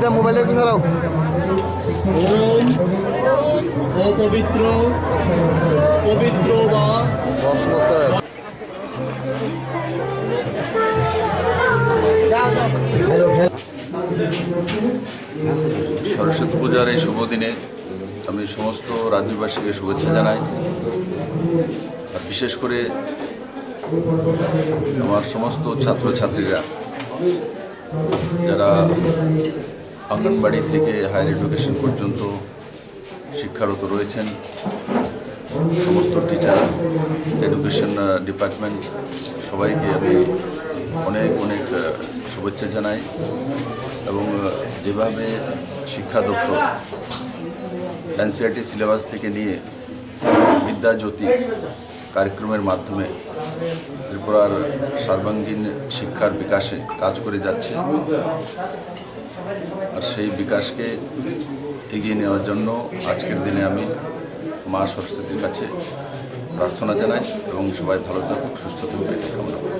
যা মোবাইলের কি ধরাও ওম অপবিত্র পবিত্র বা সরস্বতী পূজার এই শুভ দিনে আমি সমস্ত রাজ্যবাসীকে শুভেচ্ছা জানাই। আর বিশেষ করে আমার সমস্ত ছাত্রছাত্রীরা যারা অঙ্গনবাড়ি থেকে হায়ার এডুকেশন পর্যন্ত শিক্ষারত রয়েছেন, সমস্ত টিচার, এডুকেশন ডিপার্টমেন্ট সবাইকে আমি অনেক অনেক শুভেচ্ছা জানাই। এবং যেভাবে শিক্ষা দপ্তর এনসিইআরটি সিলেবাস থেকে নিয়ে বিদ্যাজ্যোতি কার্যক্রমের মাধ্যমে ত্রিপুরার সর্বাঙ্গীন শিক্ষার বিকাশে কাজ করে যাচ্ছে, আর সেই বিকাশকে এগিয়ে নেওয়ার জন্য আজকের দিনে আমি মা সরস্বতীর কাছে প্রার্থনা জানাই এবং সবাই ভালো থাকুক, সুস্থ থাকুক, এটা কামনা করি।